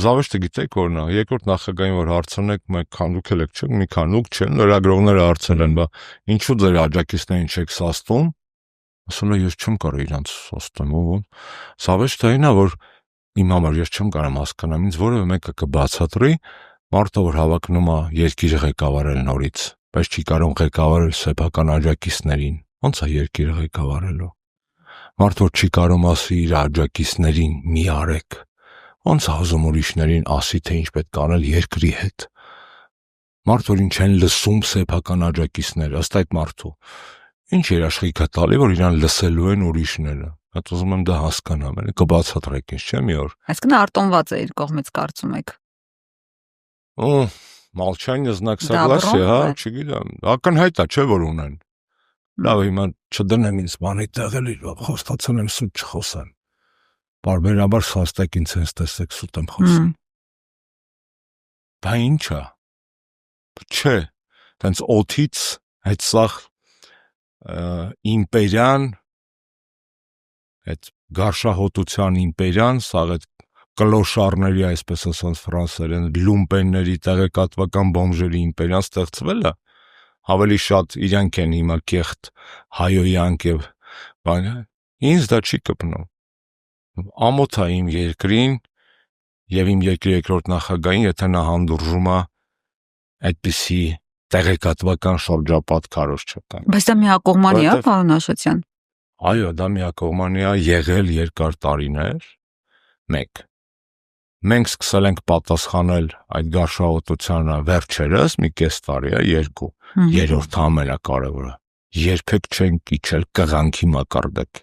Զավեշտը գիտեք որն է, երկրորդ նախագահին որ հարցնեք, մենք դուք եք չեք, մի քան ուք չեն, լրագրողները հարցել են, բա ինչու ձեր աջակիցներին չեք սաստում, ասում է ես չեմ կարող իրանց սաստեմ, ու զավեշտը այն է, որ իմ համար ես չեմ կարող հասկանամ, ինձ որևէ մեկը կբացատրի, մարդը որ հավակնում է երկիրը ղեկավարել նորից, բայց չի կարող ղեկավարել սեփական աջակիցներին, ո՞նց է երկիրը ղեկավարելու, մարդ որ չի կարող ասի իր աջակիցներին մի արեք, ո՞նց է ուզում ուրիշներին ասի, թե ինչ պետք է անել երկրի հետ։ Մարդ որ ինչ են լսում սեփական աջակիցները, ըստ այդ մարդու, ինչ երաշխիք է տալի, որ իրան լսելու են ուրիշները։ Հատ ուզում եմ դա հասկանամ, էլի կբացատրեք ինձ, չէ՞ մի օր։ Այսինքն արտոնված է իր կողմից կարծում եք։ Молчание знак согласия, հա, չգիտեմ։ Ակնհայտ է, չէ՞ որ ունեն։ Լավ, հիմա չդնեմ ինձ բանի տեղ էլի, խոստացել եմ սուտ չխոսեմ։ Բարբերաբար սաստեք ինձ հենց տեսեք սուտ եմ խոսում։ Դա ի՞նչ է։ Չէ, տենց օթից այդ սաղ իմպերիան, այդ գարշահոտության իմպերիան, սաղ այդ կլոշարների, այսպես ասած ֆրանսերեն, լումպենների, տեղեկատվական բոմժերի իմպերիան ստեղծվել է, ավելի շատ իրանք են հիմա կեղտ հայոյանք եւ բանը, ինձ դա չի կպնում։ Ամոթ է իմ երկրին եւ իմ երկրի երկրորդ նախագահին, եթե նա հանդուրժում է այդպիսի տեղեկատվական շրջապատ քարոզ չկա։ Բայց դա միակողմանի է, պարոն Աշոտյան։ Այո, դա միակողմանի է եղել երկար տարիներ։ 1. Մենք սկսել ենք պատասխանել այդ գարշահոտությանը վերջերս մի կես տարի է, 2. Երրորդը ամենակարևորը։ Երբեք չենք իջել կղանքի մակարդակ։